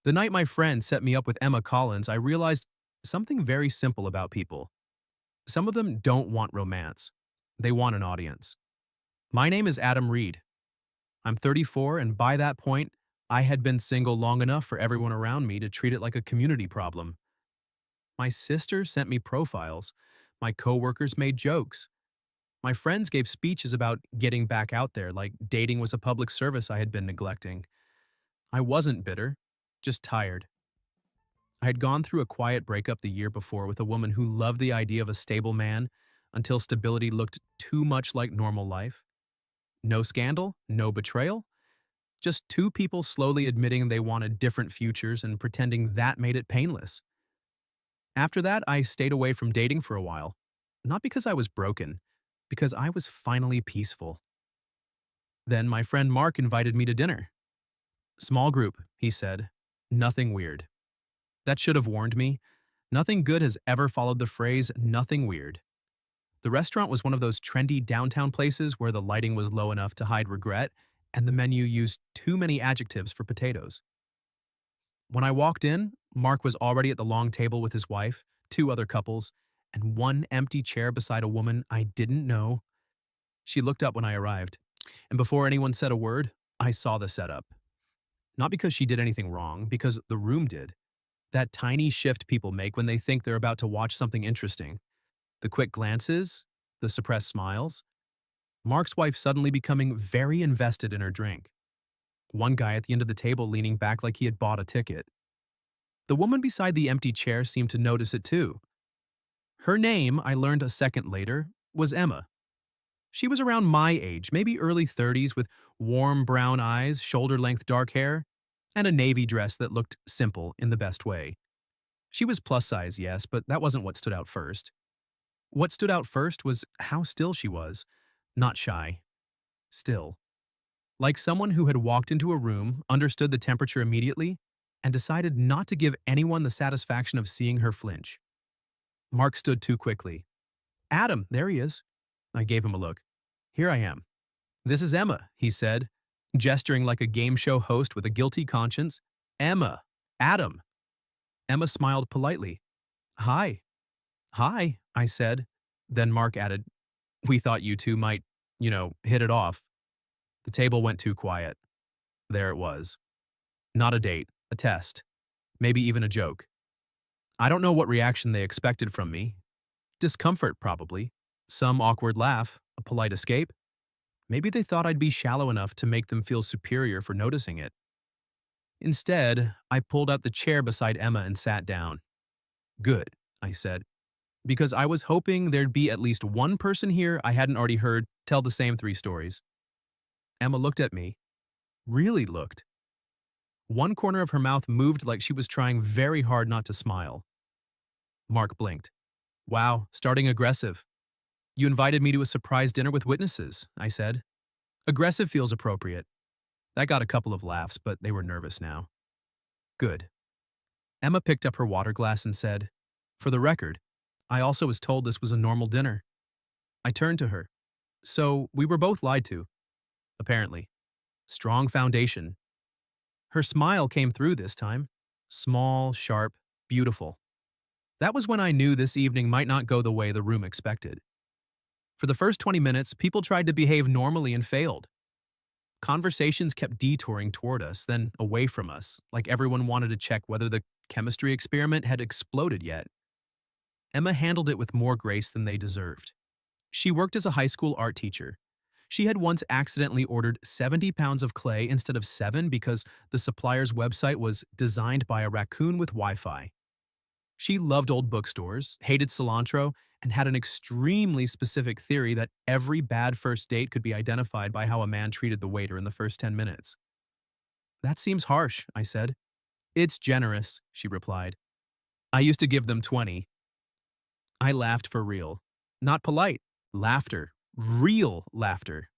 The night my friend set me up with Emma Collins, I realized something very simple about people. Some of them don't want romance. They want an audience. My name is Adam Reed. I'm 34, and by that point, I had been single long enough for everyone around me to treat it like a community problem. My sister sent me profiles. My coworkers made jokes. My friends gave speeches about getting back out there, like dating was a public service I had been neglecting. I wasn't bitter, just tired. I had gone through a quiet breakup the year before with a woman who loved the idea of a stable man until stability looked too much like normal life. No scandal, no betrayal, just two people slowly admitting they wanted different futures and pretending that made it painless. After that, I stayed away from dating for a while, not because I was broken, because I was finally peaceful. Then my friend Mark invited me to dinner. Small group, he said. Nothing weird. That should have warned me. Nothing good has ever followed the phrase, nothing weird. The restaurant was one of those trendy downtown places where the lighting was low enough to hide regret, and the menu used too many adjectives for potatoes. When I walked in, Mark was already at the long table with his wife, two other couples, and one empty chair beside a woman I didn't know. She looked up when I arrived, and before anyone said a word, I saw the setup. Not because she did anything wrong, because the room did. That tiny shift people make when they think they're about to watch something interesting. The quick glances, the suppressed smiles. Mark's wife suddenly becoming very invested in her drink. One guy at the end of the table leaning back like he had bought a ticket. The woman beside the empty chair seemed to notice it too. Her name, I learned a second later, was Emma. She was around my age, maybe early 30s, with warm brown eyes, shoulder-length dark hair, and a navy dress that looked simple in the best way. She was plus size, yes, but that wasn't what stood out first. What stood out first was how still she was. Not shy. Still. Like someone who had walked into a room, understood the temperature immediately, and decided not to give anyone the satisfaction of seeing her flinch. Mark stood too quickly. Adam, there he is. I gave him a look. Here I am. This is Emma, he said, gesturing like a game show host with a guilty conscience. Emma. Adam. Emma smiled politely. Hi. Hi, I said. Then Mark added, we thought you two might, hit it off. The table went too quiet. There it was. Not a date, a test. Maybe even a joke. I don't know what reaction they expected from me. Discomfort, probably. Some awkward laugh, a polite escape. Maybe they thought I'd be shallow enough to make them feel superior for noticing it. Instead, I pulled out the chair beside Emma and sat down. Good, I said, because I was hoping there'd be at least one person here I hadn't already heard tell the same three stories. Emma looked at me. Really looked. One corner of her mouth moved like she was trying very hard not to smile. Mark blinked. Wow, starting aggressive. You invited me to a surprise dinner with witnesses, I said. Aggressive feels appropriate. That got a couple of laughs, but they were nervous now. Good. Emma picked up her water glass and said, for the record, I also was told this was a normal dinner. I turned to her. So we were both lied to. Apparently. Strong foundation. Her smile came through this time. Small, sharp, beautiful. That was when I knew this evening might not go the way the room expected. For the first 20 minutes, people tried to behave normally and failed. Conversations kept detouring toward us, then away from us, like everyone wanted to check whether the chemistry experiment had exploded yet. Emma handled it with more grace than they deserved. She worked as a high school art teacher. She had once accidentally ordered 70 pounds of clay instead of 7 because the supplier's website was designed by a raccoon with Wi-Fi. She loved old bookstores, hated cilantro, and had an extremely specific theory that every bad first date could be identified by how a man treated the waiter in the first 10 minutes. That seems harsh, I said. It's generous, she replied. I used to give them 20. I laughed for real. Not polite. Laughter. Real laughter.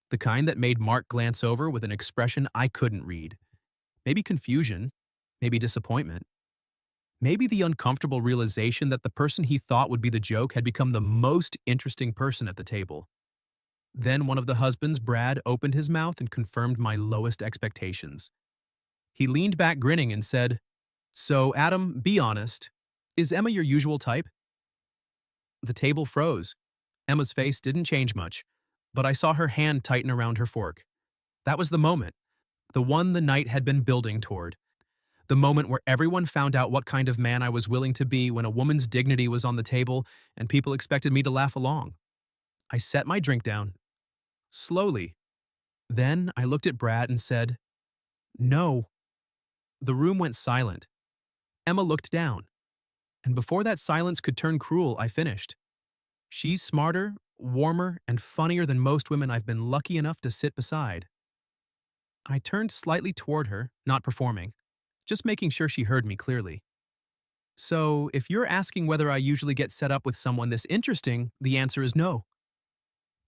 The kind that made Mark glance over with an expression I couldn't read. Maybe confusion. Maybe disappointment. Maybe the uncomfortable realization that the person he thought would be the joke had become the most interesting person at the table. Then one of the husbands, Brad, opened his mouth and confirmed my lowest expectations. He leaned back grinning and said, "So, Adam, be honest. Is Emma your usual type?" The table froze. Emma's face didn't change much, but I saw her hand tighten around her fork. That was the moment, the one the night had been building toward. The moment where everyone found out what kind of man I was willing to be when a woman's dignity was on the table and people expected me to laugh along. I set my drink down, slowly. Then I looked at Brad and said, "No." The room went silent. Emma looked down. And before that silence could turn cruel, I finished. "She's smarter, warmer, and funnier than most women I've been lucky enough to sit beside." I turned slightly toward her, not performing, just making sure she heard me clearly. "So, if you're asking whether I usually get set up with someone this interesting, the answer is no."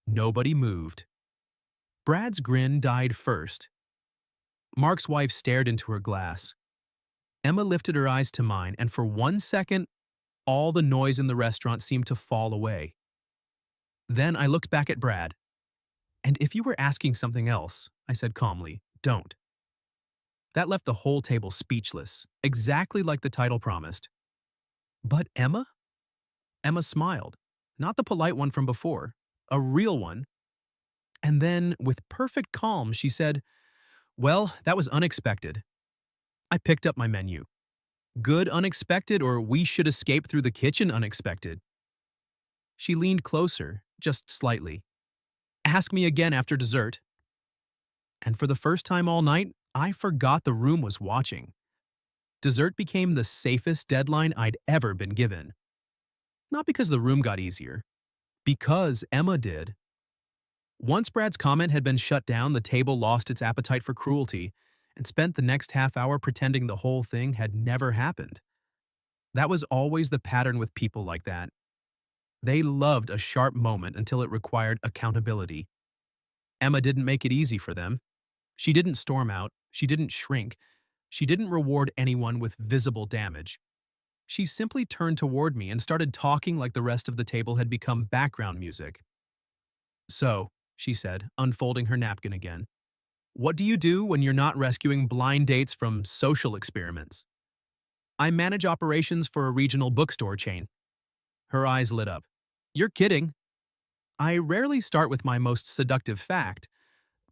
Nobody moved. Brad's grin died first. Mark's wife stared into her glass. Emma lifted her eyes to mine, and for 1 second, all the noise in the restaurant seemed to fall away. Then I looked back at Brad. "And if you were asking something else," I said calmly, "don't." That left the whole table speechless, exactly like the title promised. "But Emma?" Emma smiled, not the polite one from before, a real one. And then, with perfect calm, she said, "Well, that was unexpected." I picked up my menu. "Good unexpected, or we should escape through the kitchen unexpected?" She leaned closer, just slightly. "Ask me again after dessert." And for the first time all night, I forgot the room was watching. Dessert became the safest deadline I'd ever been given. Not because the room got easier, because Emma did. Once Brad's comment had been shut down, the table lost its appetite for cruelty and spent the next half hour pretending the whole thing had never happened. That was always the pattern with people like that. They loved a sharp moment until it required accountability. Emma didn't make it easy for them. She didn't storm out. She didn't shrink. She didn't reward anyone with visible damage. She simply turned toward me and started talking like the rest of the table had become background music. "So," she said, unfolding her napkin again, "what do you do when you're not rescuing blind dates from social experiments?" "I manage operations for a regional bookstore chain." Her eyes lit up. "You're kidding." "I rarely start with my most seductive fact,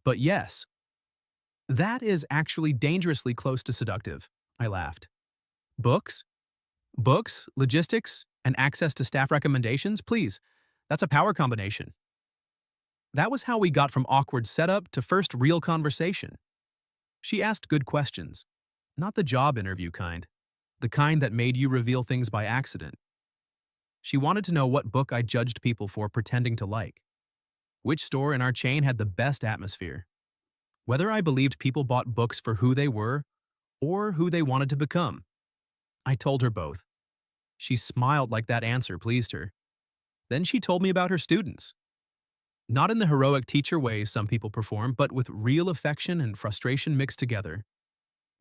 but yes." "That is actually dangerously close to seductive," I laughed. "Books? Books, logistics, and access to staff recommendations? Please, that's a power combination." That was how we got from awkward setup to first real conversation. She asked good questions, not the job interview kind, the kind that made you reveal things by accident. She wanted to know what book I judged people for pretending to like, which store in our chain had the best atmosphere, whether I believed people bought books for who they were or who they wanted to become. I told her both. She smiled like that answer pleased her. Then she told me about her students. Not in the heroic teacher way some people perform, but with real affection and frustration mixed together.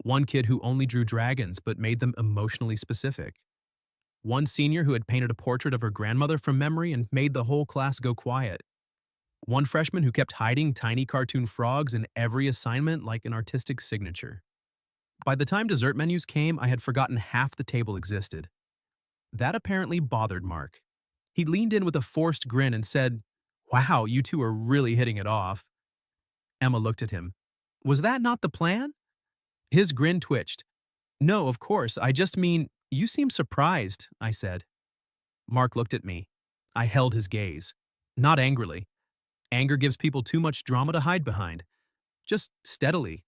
One kid who only drew dragons but made them emotionally specific. One senior who had painted a portrait of her grandmother from memory and made the whole class go quiet. One freshman who kept hiding tiny cartoon frogs in every assignment like an artistic signature. By the time dessert menus came, I had forgotten half the table existed. That apparently bothered Mark. He leaned in with a forced grin and said, "Wow, you two are really hitting it off." Emma looked at him. "Was that not the plan?" His grin twitched. "No, of course, I just mean, you seem surprised," I said. Mark looked at me. I held his gaze. Not angrily. Anger gives people too much drama to hide behind. Just steadily.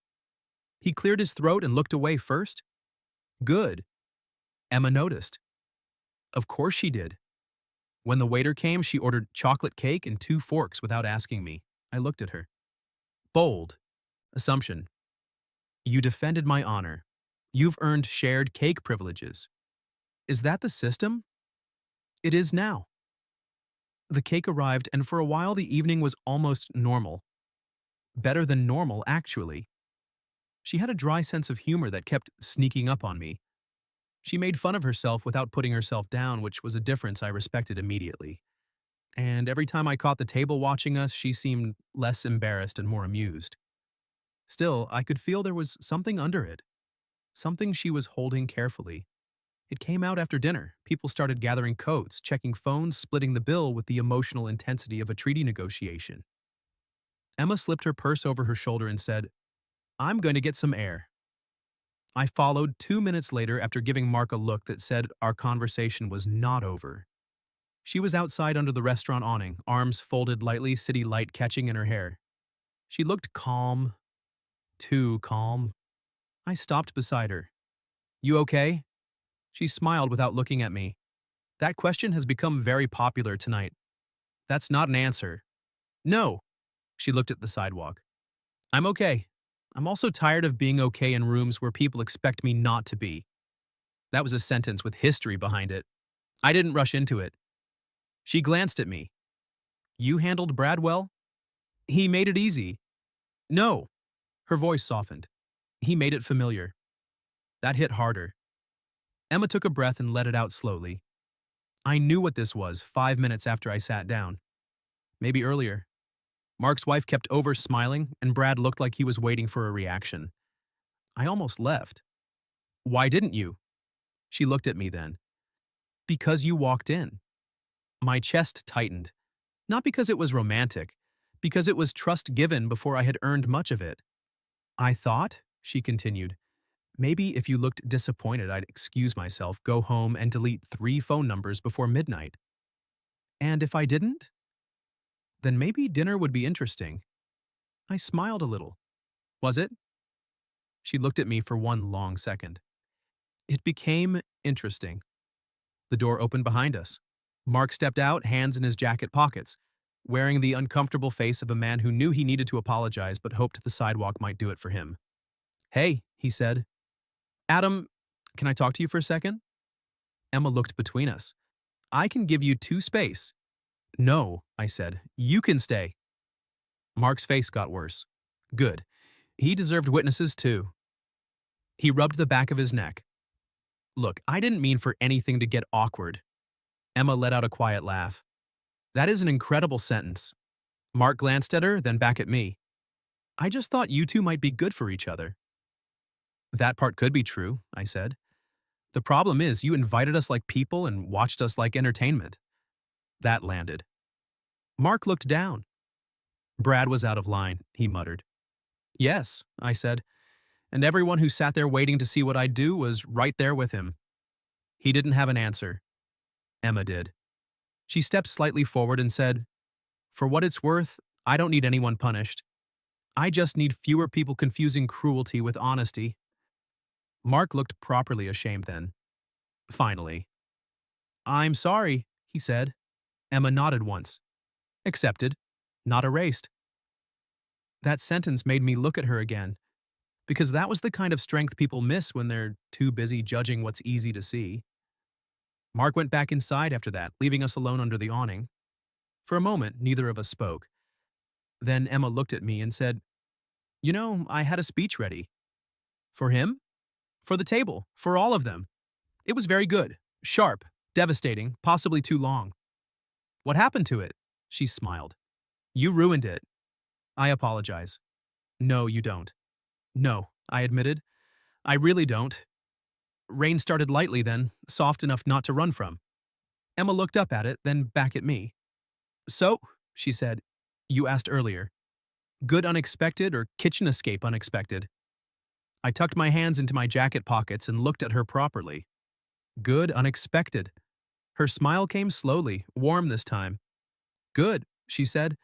He cleared his throat and looked away first. "Good." Emma noticed. Of course she did. When the waiter came, she ordered chocolate cake and 2 forks without asking me. I looked at her. Bold. Assumption. "You defended my honor. You've earned shared cake privileges." Is that the system? It is now. The cake arrived, and for a while the evening was almost normal. Better than normal, actually. She had a dry sense of humor that kept sneaking up on me. She made fun of herself without putting herself down, which was a difference I respected immediately. And every time I caught the table watching us, she seemed less embarrassed and more amused. Still, I could feel there was something under it. something she was holding carefully. It came out after dinner. People started gathering coats, checking phones, splitting the bill with the emotional intensity of a treaty negotiation. Emma slipped her purse over her shoulder and said, "I'm going to get some air." I followed 2 minutes later after giving Mark a look that said our conversation was not over. She was outside under the restaurant awning, arms folded lightly, city light catching in her hair. She looked calm, too calm. I stopped beside her. "You okay?" She smiled without looking at me. "That question has become very popular tonight." "That's not an answer." "No." She looked at the sidewalk. "I'm okay. I'm also tired of being okay in rooms where people expect me not to be." That was a sentence with history behind it. I didn't rush into it. She glanced at me. "You handled Brad well?" "He made it easy." "No." Her voice softened. "He made it familiar." That hit harder. Emma took a breath and let it out slowly. I knew what this was 5 minutes after I sat down. Maybe earlier. Mark's wife kept over smiling, and Brad looked like he was waiting for a reaction. I almost left. "Why didn't you?" She looked at me then. "Because you walked in." My chest tightened. Not because it was romantic, because it was trust given before I had earned much of it. "I thought," she continued, "maybe if you looked disappointed, I'd excuse myself, go home, and delete 3 phone numbers before midnight. And if I didn't, then maybe dinner would be interesting." I smiled a little. "Was it?" She looked at me for one long second. "It became interesting." The door opened behind us. Mark stepped out, hands in his jacket pockets, wearing the uncomfortable face of a man who knew he needed to apologize but hoped the sidewalk might do it for him. "Hey," he said. "Adam, can I talk to you for a second?" Emma looked between us. "I can give you 2 space." "No," I said. "You can stay." Mark's face got worse. Good. He deserved witnesses too. He rubbed the back of his neck. "Look, I didn't mean for anything to get awkward." Emma let out a quiet laugh. "That is an incredible sentence." Mark glanced at her, then back at me. "I just thought you two might be good for each other." "That part could be true," I said. "The problem is you invited us like people and watched us like entertainment." That landed. Mark looked down. "Brad was out of line," he muttered. "Yes," I said, "and everyone who sat there waiting to see what I'd do was right there with him." He didn't have an answer. Emma did. She stepped slightly forward and said, "For what it's worth, I don't need anyone punished. I just need fewer people confusing cruelty with honesty." Mark looked properly ashamed then. Finally. "I'm sorry," he said. Emma nodded once. Accepted. Not erased. That sentence made me look at her again, because that was the kind of strength people miss when they're too busy judging what's easy to see. Mark went back inside after that, leaving us alone under the awning. For a moment, neither of us spoke. Then Emma looked at me and said, "You know, I had a speech ready." "For him?" "For the table. For all of them. It was very good. Sharp. Devastating. Possibly too long." "What happened to it?" She smiled. "You ruined it." "I apologize." "No, you don't." "No," I admitted. "I really don't." Rain started lightly then, soft enough not to run from. Emma looked up at it, then back at me. "So," she said, "you asked earlier. Good unexpected or kitchen escape unexpected?" I tucked my hands into my jacket pockets and looked at her properly. Good unexpected. Her smile came slowly, warm this time. "Good," she said,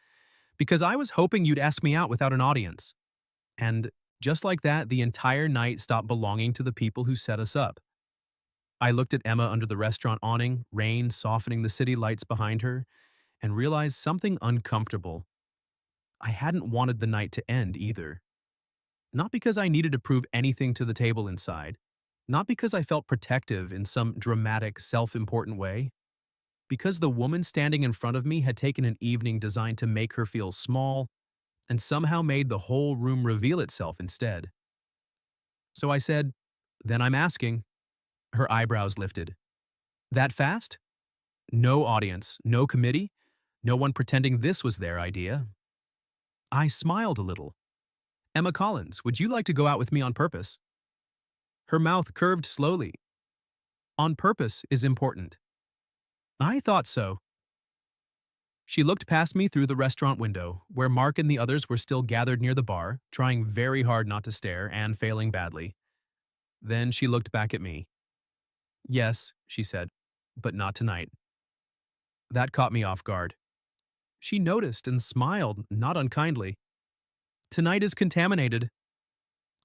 "because I was hoping you'd ask me out without an audience." And just like that, the entire night stopped belonging to the people who set us up. I looked at Emma under the restaurant awning, rain softening the city lights behind her, and realized something uncomfortable. I hadn't wanted the night to end either. Not because I needed to prove anything to the table inside. Not because I felt protective in some dramatic, self-important way. Because the woman standing in front of me had taken an evening designed to make her feel small and somehow made the whole room reveal itself instead. So I said, "Then I'm asking." Her eyebrows lifted. "That fast?" No audience, no committee, no one pretending this was their idea. I smiled a little. "Emma Collins, would you like to go out with me on purpose?" Her mouth curved slowly. On purpose is important. I thought so. She looked past me through the restaurant window, where Mark and the others were still gathered near the bar, trying very hard not to stare and failing badly. Then she looked back at me. Yes, she said, but not tonight. That caught me off guard. She noticed and smiled, not unkindly. Tonight is contaminated.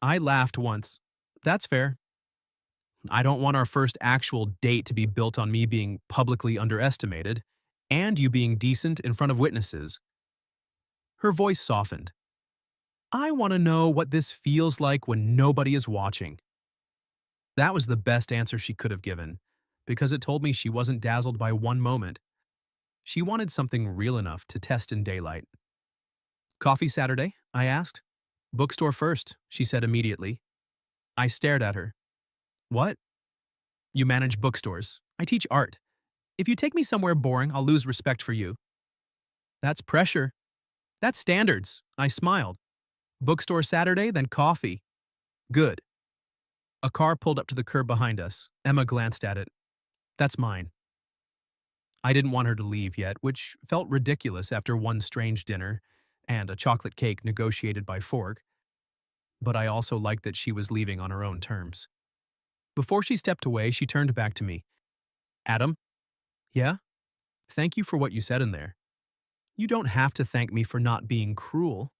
I laughed once. That's fair. I don't want our first actual date to be built on me being publicly underestimated, and you being decent in front of witnesses. Her voice softened. I want to know what this feels like when nobody is watching. That was the best answer she could have given, because it told me she wasn't dazzled by one moment. She wanted something real enough to test in daylight. Coffee Saturday? I asked. Bookstore first, she said immediately. I stared at her. What? You manage bookstores. I teach art. If you take me somewhere boring, I'll lose respect for you. That's pressure. That's standards. I smiled. Bookstore Saturday, then coffee. Good. A car pulled up to the curb behind us. Emma glanced at it. That's mine. I didn't want her to leave yet, which felt ridiculous after one strange dinner and a chocolate cake negotiated by fork, but I also liked that she was leaving on her own terms. Before she stepped away, she turned back to me. Adam? Yeah? Thank you for what you said in there. You don't have to thank me for not being cruel.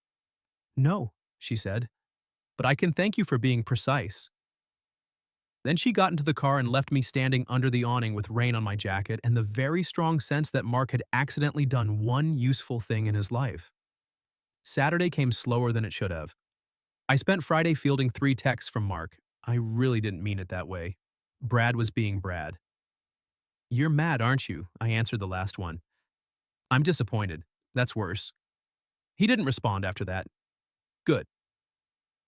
No, she said, but I can thank you for being precise. Then she got into the car and left me standing under the awning with rain on my jacket and the very strong sense that Mark had accidentally done one useful thing in his life. Saturday came slower than it should have. I spent Friday fielding 3 texts from Mark. I really didn't mean it that way. Brad was being Brad. You're mad, aren't you? I answered the last one. I'm disappointed. That's worse. He didn't respond after that. Good.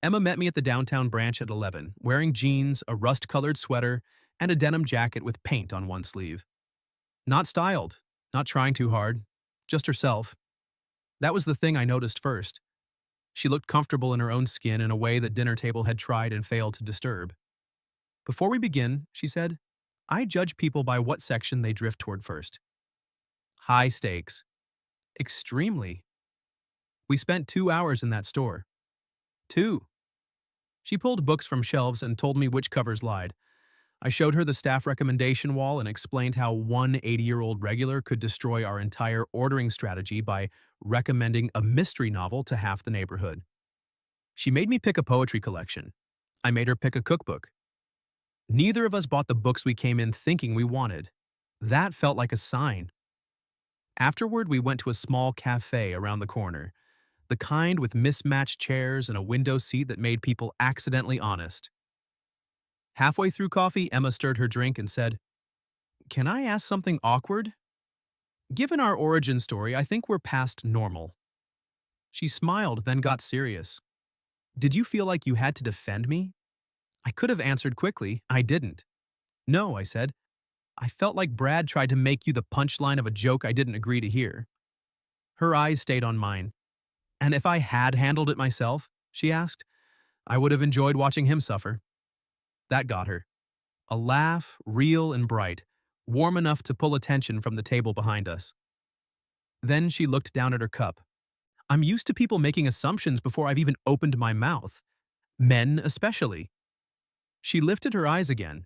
Emma met me at the downtown branch at 11, wearing jeans, a rust-colored sweater, and a denim jacket with paint on one sleeve. Not styled, not trying too hard, just herself. That was the thing I noticed first. She looked comfortable in her own skin in a way that dinner table had tried and failed to disturb. Before we begin, she said, I judge people by what section they drift toward first. High stakes. Extremely. We spent 2 hours in that store. 2. She pulled books from shelves and told me which covers lied. I showed her the staff recommendation wall and explained how one 80-year-old regular could destroy our entire ordering strategy by recommending a mystery novel to half the neighborhood. She made me pick a poetry collection. I made her pick a cookbook. Neither of us bought the books we came in thinking we wanted. That felt like a sign. Afterward, we went to a small cafe around the corner, the kind with mismatched chairs and a window seat that made people accidentally honest. Halfway through coffee, Emma stirred her drink and said, Can I ask something awkward? Given our origin story, I think we're past normal. She smiled, then got serious. Did you feel like you had to defend me? I could have answered quickly. I didn't. No, I said. I felt like Brad tried to make you the punchline of a joke I didn't agree to hear. Her eyes stayed on mine. And if I had handled it myself, she asked, I would have enjoyed watching him suffer. That got her. A laugh, real and bright, warm enough to pull attention from the table behind us. Then she looked down at her cup. I'm used to people making assumptions before I've even opened my mouth. Men especially. She lifted her eyes again.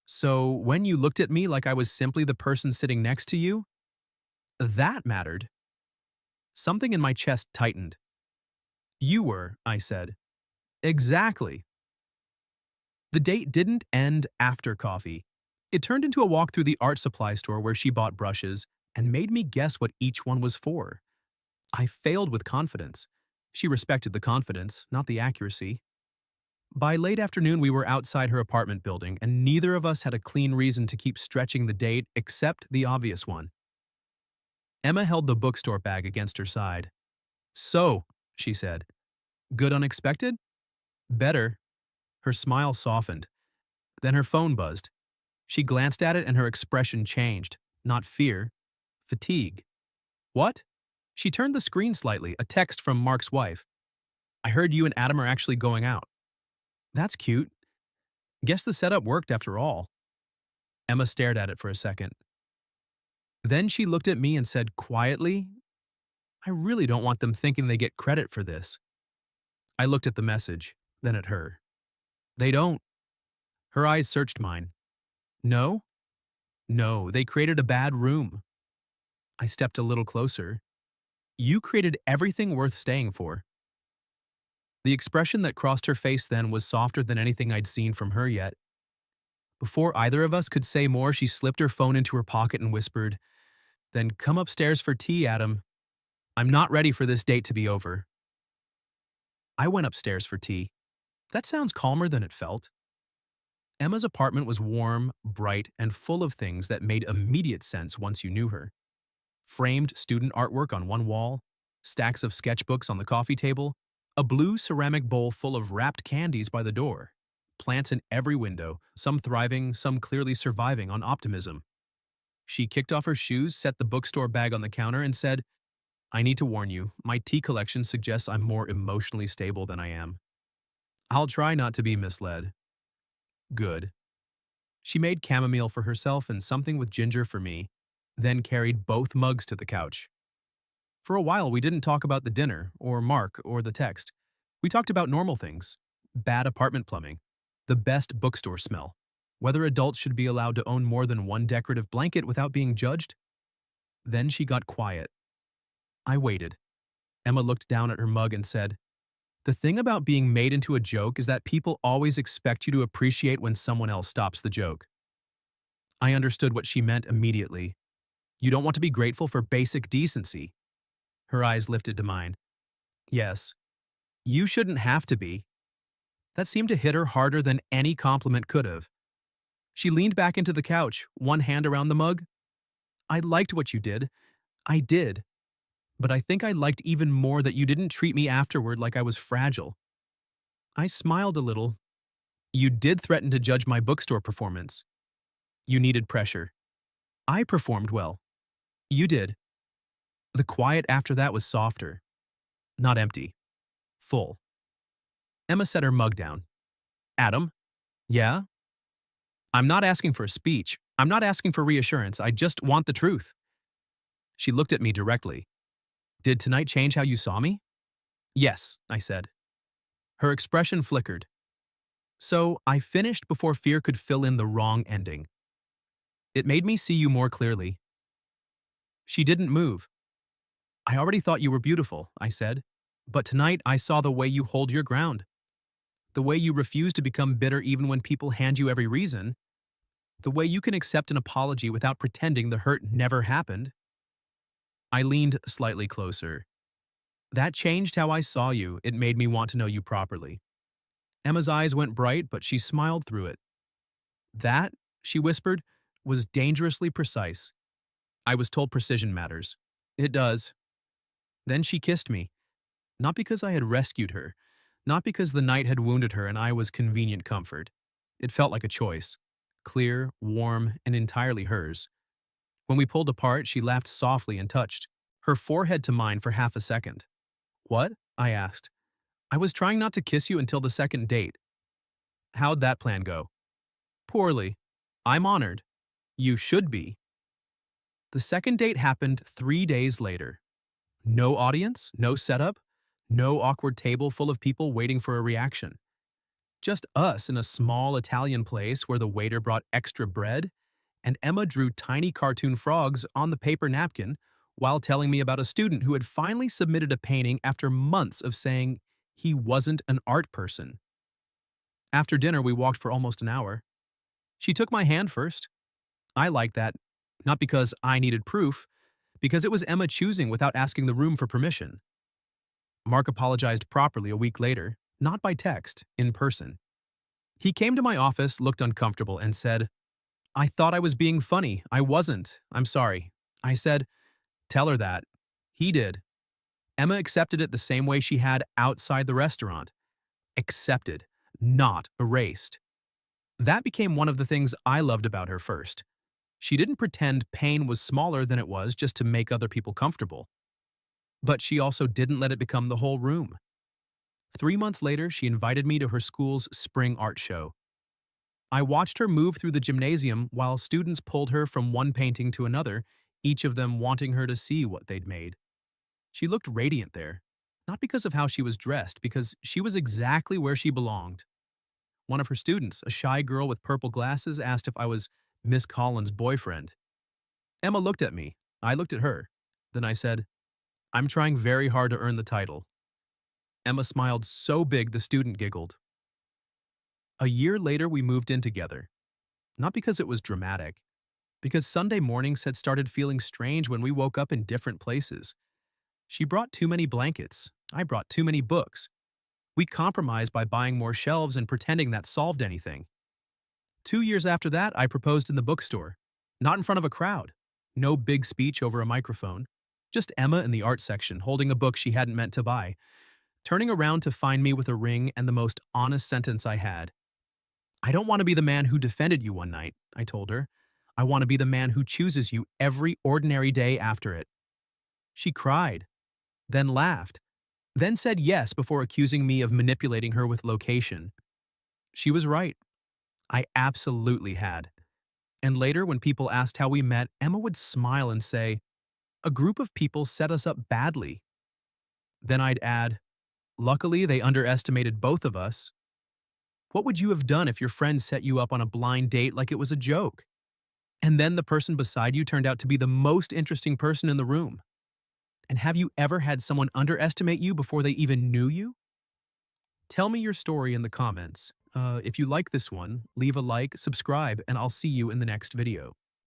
So when you looked at me like I was simply the person sitting next to you, that mattered. Something in my chest tightened. You were, I said. Exactly. The date didn't end after coffee. It turned into a walk through the art supply store where she bought brushes and made me guess what each one was for. I failed with confidence. She respected the confidence, not the accuracy. By late afternoon, we were outside her apartment building, and neither of us had a clean reason to keep stretching the date except the obvious one. Emma held the bookstore bag against her side. So, she said, good unexpected? Better. Her smile softened. Then her phone buzzed. She glanced at it and her expression changed. Not fear. Fatigue. What? She turned the screen slightly, a text from Mark's wife. I heard you and Adam are actually going out. That's cute. Guess the setup worked after all. Emma stared at it for a second. Then she looked at me and said quietly, I really don't want them thinking they get credit for this. I looked at the message, then at her. They don't. Her eyes searched mine. No? No, they created a bad room. I stepped a little closer. You created everything worth staying for. The expression that crossed her face then was softer than anything I'd seen from her yet. Before either of us could say more, she slipped her phone into her pocket and whispered, Then come upstairs for tea, Adam. I'm not ready for this date to be over. I went upstairs for tea. That sounds calmer than it felt. Emma's apartment was warm, bright, and full of things that made immediate sense once you knew her. Framed student artwork on one wall, stacks of sketchbooks on the coffee table, a blue ceramic bowl full of wrapped candies by the door, plants in every window, some thriving, some clearly surviving on optimism. She kicked off her shoes, set the bookstore bag on the counter, and said, I need to warn you, my tea collection suggests I'm more emotionally stable than I am. I'll try not to be misled. Good. She made chamomile for herself and something with ginger for me, then carried both mugs to the couch. For a while, we didn't talk about the dinner, or Mark, or the text. We talked about normal things. Bad apartment plumbing. The best bookstore smell. Whether adults should be allowed to own more than one decorative blanket without being judged. Then she got quiet. I waited. Emma looked down at her mug and said, The thing about being made into a joke is that people always expect you to appreciate when someone else stops the joke. I understood what she meant immediately. You don't want to be grateful for basic decency. Her eyes lifted to mine. Yes. You shouldn't have to be. That seemed to hit her harder than any compliment could have. She leaned back into the couch, one hand around the mug. I liked what you did. I did. But I think I liked even more that you didn't treat me afterward like I was fragile. I smiled a little. You did threaten to judge my bookstore performance. You needed pressure. I performed well. You did. The quiet after that was softer. Not empty. Full. Emma set her mug down. Adam? Yeah? I'm not asking for a speech. I'm not asking for reassurance. I just want the truth. She looked at me directly. Did tonight change how you saw me? Yes, I said. Her expression flickered. So I finished before fear could fill in the wrong ending. It made me see you more clearly. She didn't move. I already thought you were beautiful, I said. But tonight I saw the way you hold your ground. The way you refuse to become bitter even when people hand you every reason. The way you can accept an apology without pretending the hurt never happened. I leaned slightly closer. That changed how I saw you. It made me want to know you properly. Emma's eyes went bright, but she smiled through it. That, she whispered, was dangerously precise. I was told precision matters. It does. Then she kissed me. Not because I had rescued her. Not because the night had wounded her and I was convenient comfort. It felt like a choice. Clear, warm, and entirely hers. When we pulled apart, she laughed softly and touched her forehead to mine for half a second. What? I asked. I was trying not to kiss you until the second date. How'd that plan go? Poorly. I'm honored. You should be. The second date happened 3 days later. No audience, no setup, no awkward table full of people waiting for a reaction. Just us in a small Italian place where the waiter brought extra bread, and Emma drew tiny cartoon frogs on the paper napkin while telling me about a student who had finally submitted a painting after months of saying he wasn't an art person. After dinner, we walked for almost an hour. She took my hand first. I liked that, not because I needed proof, because it was Emma choosing without asking the room for permission. Mark apologized properly a week later, not by text, in person. He came to my office, looked uncomfortable, and said, I thought I was being funny. I wasn't. I'm sorry. I said, Tell her that. He did. Emma accepted it the same way she had outside the restaurant. Accepted, not erased. That became one of the things I loved about her first. She didn't pretend pain was smaller than it was just to make other people comfortable. But she also didn't let it become the whole room. 3 months later, she invited me to her school's spring art show. I watched her move through the gymnasium while students pulled her from one painting to another, each of them wanting her to see what they'd made. She looked radiant there, not because of how she was dressed, because she was exactly where she belonged. One of her students, a shy girl with purple glasses, asked if I was Miss Collins' boyfriend. Emma looked at me. I looked at her. Then I said, "I'm trying very hard to earn the title." Emma smiled so big the student giggled. A year later, we moved in together. Not because it was dramatic, because Sunday mornings had started feeling strange when we woke up in different places. She brought too many blankets. I brought too many books. We compromised by buying more shelves and pretending that solved anything. 2 years after that, I proposed in the bookstore. Not in front of a crowd. No big speech over a microphone. Just Emma in the art section holding a book she hadn't meant to buy, turning around to find me with a ring and the most honest sentence I had. "I don't want to be the man who defended you one night," I told her. "I want to be the man who chooses you every ordinary day after it." She cried, then laughed, then said yes before accusing me of manipulating her with location. She was right. I absolutely had. And later, when people asked how we met, Emma would smile and say, "A group of people set us up badly." Then I'd add, "Luckily, they underestimated both of us." What would you have done if your friend set you up on a blind date like it was a joke? And then the person beside you turned out to be the most interesting person in the room. And have you ever had someone underestimate you before they even knew you? Tell me your story in the comments. If you like this one, leave a like, subscribe, and I'll see you in the next video.